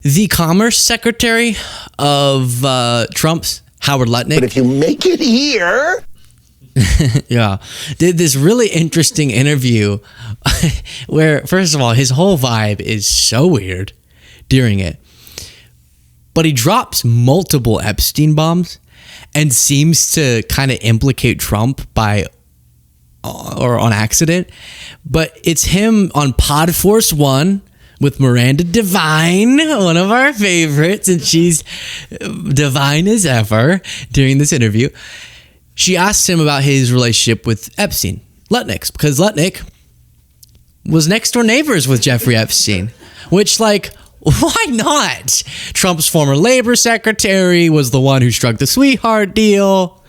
The Commerce Secretary of Trump's, Howard Lutnick. But if you make it here... yeah, did this really interesting interview where, first of all, his whole vibe is so weird during it. But he drops multiple Epstein bombs and seems to kind of implicate Trump by or on accident. But it's him on Pod Force One with Miranda Devine, one of our favorites, and she's divine as ever during this interview. She asks him about his relationship with Epstein, Lutnick's, because Lutnick was next door neighbors with Jeffrey Epstein, which, like, why not? Trump's former labor secretary was the one who struck the sweetheart deal.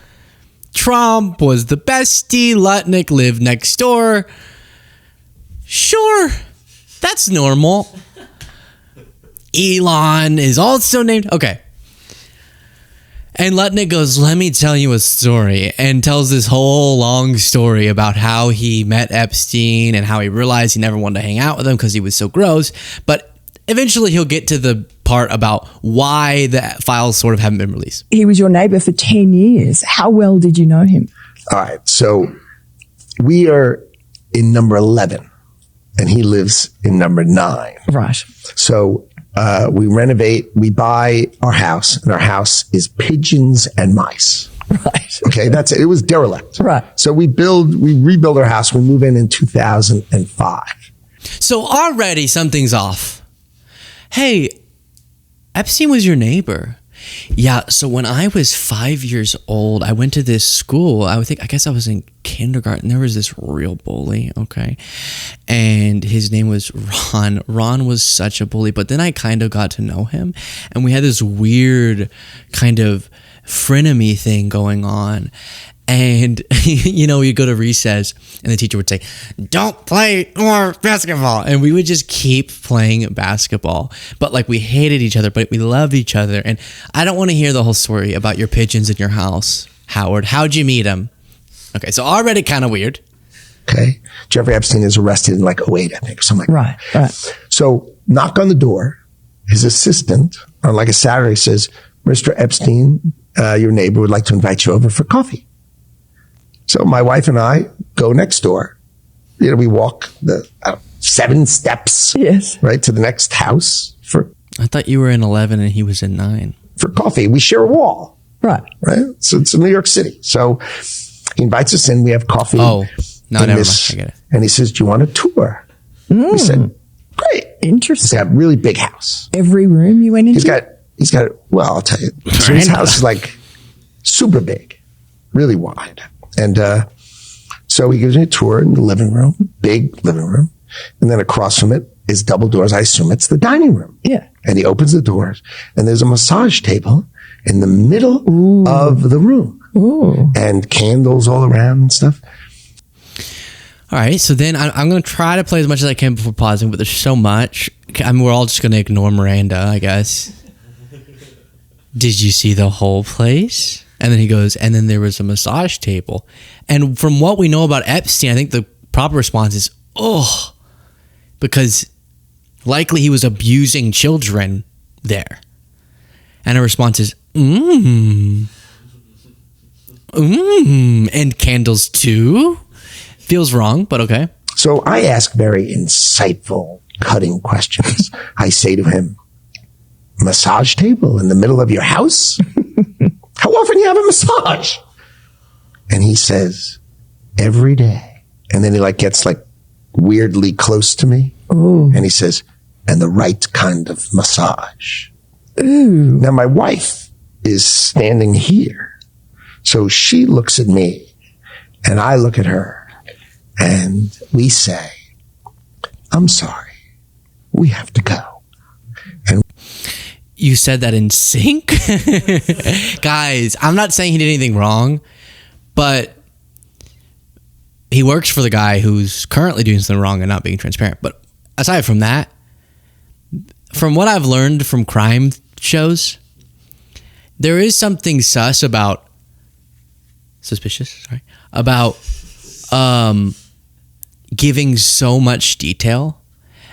Trump was the bestie. Lutnick lived next door. Sure. That's normal. Elon is also named. Okay. And Lutnick goes, let me tell you a story, and tells this whole long story about how he met Epstein and how he realized he never wanted to hang out with him because he was so gross. But eventually he'll get to the part about why the files sort of haven't been released. He was your neighbor for 10 years. How well did you know him? All right. So we are in number 11. And he lives in number 9. Right. So we renovate, we buy our house, and our house is pigeons and mice. Right. Okay, that's it. It was derelict. Right. So we rebuild our house. We move in 2005. So already something's off. Hey, Epstein was your neighbor. Yeah, so when I was 5 years old, I went to this school. I guess I was in kindergarten. There was this real bully, okay? And his name was Ron. Ron was such a bully, but then I kind of got to know him. And we had this weird kind of frenemy thing going on. And, you know, we'd go to recess and the teacher would say, don't play more basketball. And we would just keep playing basketball. But like we hated each other, but we loved each other. And I don't want to hear the whole story about your pigeons in your house, Howard. How'd you meet him? Okay, so already kind of weird. Okay. Jeffrey Epstein is arrested in like 2008, I think, or something like that. Right. So knock on the door. His assistant on like a Saturday says, Mr. Epstein, your neighbor would like to invite you over for coffee. So my wife and I go next door. You know, we walk the 7 steps, Yes, right, to the next house I thought you were in 11 and he was in 9. for coffee. We share a wall, right. So it's in New York City. So he invites us in. We have coffee. Oh, no, never mind. I get it. And he says, "Do you want a tour?" We said, "Great." He's Interesting. got a really big house. Every room you went into? He's got. Well, I'll tell you. So his house is like super big, really wide. And so he gives me a tour in the living room, big living room. And then across from it is double doors. I assume it's the dining room. Yeah. And he opens the doors and there's a massage table in the middle of the room. Ooh. And candles all around and stuff. All right, so then I'm going to try to play as much as I can before pausing, but there's so much. I mean, we're all just going to ignore Miranda, I guess. Did you see the whole place? And then he goes, and then there was a massage table. And from what we know about Epstein, I think the proper response is, oh, because likely he was abusing children there. And her response is, and candles too? Feels wrong, but okay. So I ask very insightful, cutting questions. I say to him, massage table in the middle of your house? How often do you have a massage? And he says, every day. And then he like gets like weirdly close to me. Ooh. And he says, and the right kind of massage. Ooh. Now my wife is standing here. So she looks at me and I look at her and we say, I'm sorry, we have to go. And you said that in sync? Guys, I'm not saying he did anything wrong, but he works for the guy who's currently doing something wrong and not being transparent. But aside from that, from what I've learned from crime shows, there is something suspicious about giving so much detail.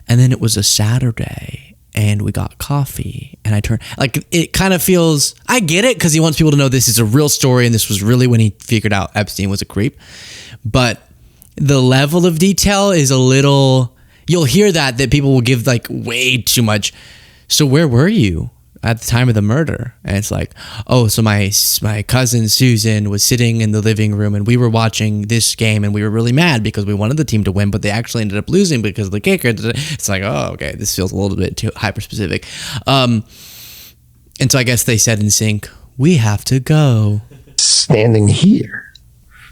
And then it was a Saturday and we got coffee, and I turned, like, it kind of feels, I get it, because he wants people to know this is a real story, and this was really when he figured out Epstein was a creep, but the level of detail is a little, you'll hear that people will give like way too much. So where were you at the time of the murder? And it's like, oh, so my cousin Susan was sitting in the living room and we were watching this game and we were really mad because we wanted the team to win, but they actually ended up losing because of the kicker. It's like, oh, okay, this feels a little bit too hyper specific. And so I guess they said in sync, we have to go. Standing here.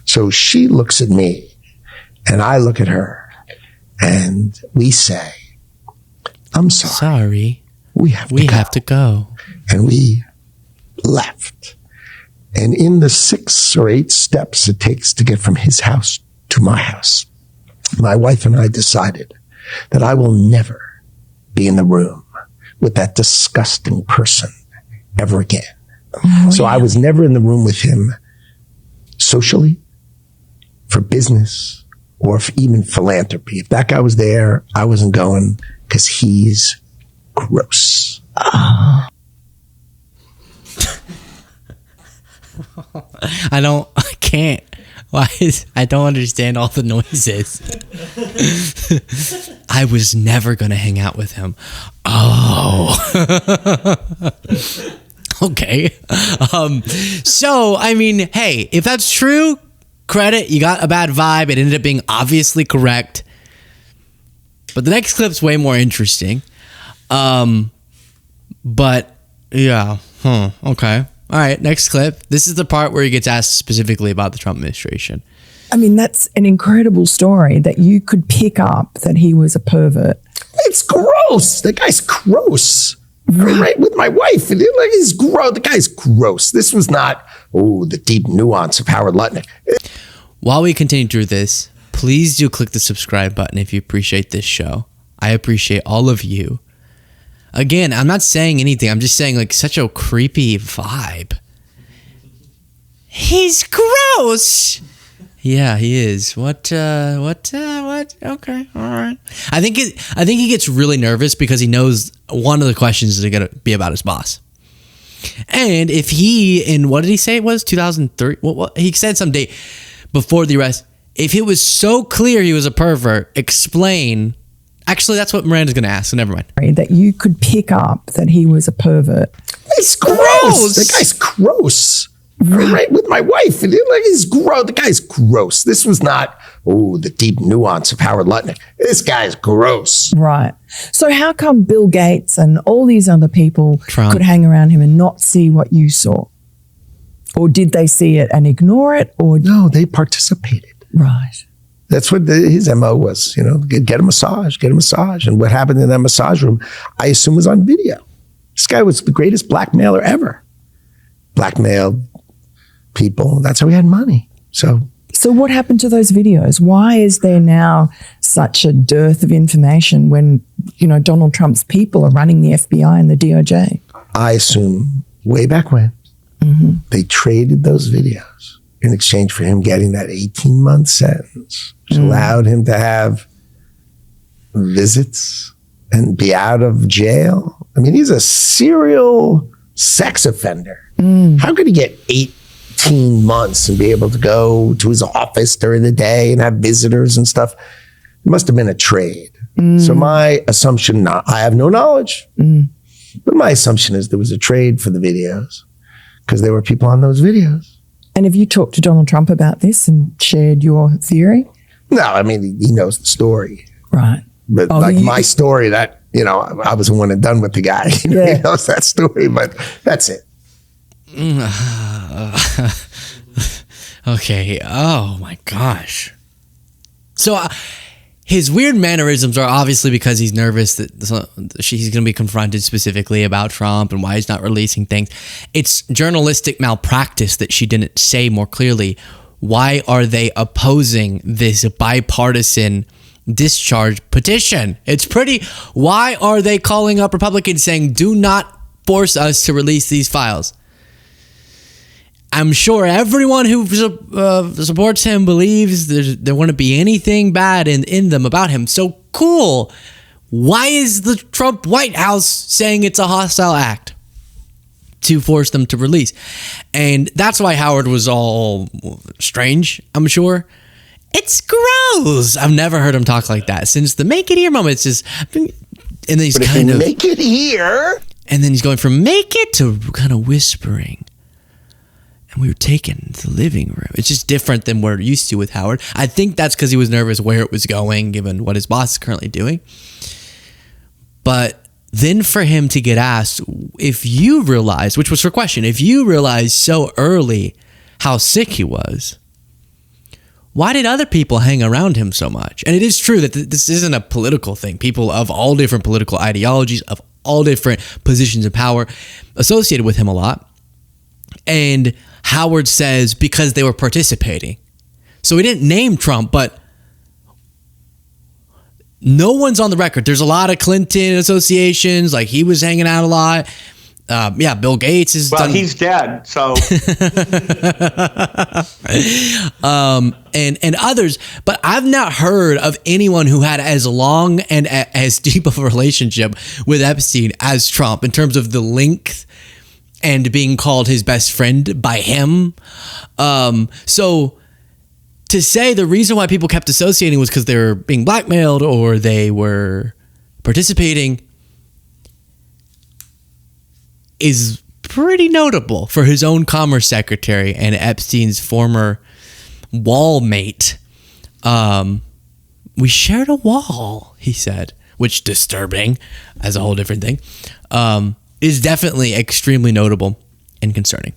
So she looks at me and I look at her and we say, I'm sorry. Sorry. We have to go. And we left. And in the 6 or 8 steps it takes to get from his house to my house, my wife and I decided that I will never be in the room with that disgusting person ever again. Oh, so yeah. I was never in the room with him socially, for business, or even philanthropy. If that guy was there, I wasn't going because he's gross. I can't. I don't understand all the noises. I was never going to hang out with him. Oh. Okay. So, I mean, hey, if that's true, credit, you got a bad vibe. It ended up being obviously correct. But the next clip's way more interesting. But yeah. Okay. All right. Next clip. This is the part where he gets asked specifically about the Trump administration. I mean, that's an incredible story that you could pick up that he was a pervert. It's gross. The guy's gross. Right with my wife. He's gross. The guy's gross. This was not, the deep nuance of Howard Lutnick. While we continue through this, please do click the subscribe button if you appreciate this show. I appreciate all of you. Again, I'm not saying anything. I'm just saying, like, such a creepy vibe. He's gross. Yeah, he is. What? Okay, all right. I think he gets really nervous because he knows one of the questions is going to be about his boss. And if he, in what did he say it was, 2003? What he said some date before the arrest. If it was so clear he was a pervert, explain. Actually, that's what Miranda's going to ask, so never mind. That you could pick up that he was a pervert. It's gross. The guy's gross. Right with my wife. He's gross. The guy's gross. This was not, the deep nuance of Howard Lutnick. This guy's gross. Right. So how come Bill Gates and all these other people could hang around him and not see what you saw? Or did they see it and ignore it? Or no, they participated. Right. That's what his MO was, get a massage. And what happened in that massage room, I assume, was on video. This guy was the greatest blackmailer ever. Blackmailed people. That's how he had money. So what happened to those videos? Why is there now such a dearth of information when, Donald Trump's people are running the FBI and the DOJ? I assume way back when they traded those videos in exchange for him getting that 18-month sentence, which allowed him to have visits and be out of jail. I mean, he's a serial sex offender. How could he get 18 months and be able to go to his office during the day and have visitors and stuff? It must have been a trade. So my assumption, I have no knowledge, but my assumption is there was a trade for the videos because there were people on those videos. And have you talked to Donald Trump about this and shared your theory? No, I mean, he knows the story. Right. But my story, that, I was one and done with the guy. He knows that story, but that's it. Okay. Oh my gosh. So his weird mannerisms are obviously because he's nervous that he's going to be confronted specifically about Trump and why he's not releasing things. It's journalistic malpractice that she didn't say more clearly. Why are they opposing this bipartisan discharge petition? Why are they calling up Republicans saying, do not force us to release these files? I'm sure everyone who supports him believes there wouldn't be anything bad in them about him. So cool. why is the Trump White House saying it's a hostile act to force them to release? And that's why Howard was all strange, I'm sure. It's gross. I've never heard him talk like that since the make it here moment. It's just, and then he's kind of make it here. And then he's going from make it to kind of whispering. And we were taken to the living room. It's just different than we're used to with Howard. I think that's because he was nervous where it was going, given what his boss is currently doing. But then for him to get asked, if you realize, which was her question, if you realized so early how sick he was, why did other people hang around him so much? And it is true that this isn't a political thing. People of all different political ideologies, of all different positions of power, associated with him a lot. And Howard says because they were participating. So he didn't name Trump, but no one's on the record. There's a lot of Clinton associations, like he was hanging out a lot. Bill Gates is he's dead, so and others, but I've not heard of anyone who had as long and as deep of a relationship with Epstein as Trump in terms of the length and being called his best friend by him. So to say the reason why people kept associating was because they were being blackmailed or they were participating is pretty notable for his own commerce secretary and Epstein's former wall mate. We shared a wall, he said, which disturbing as a whole different thing, is definitely extremely notable and concerning.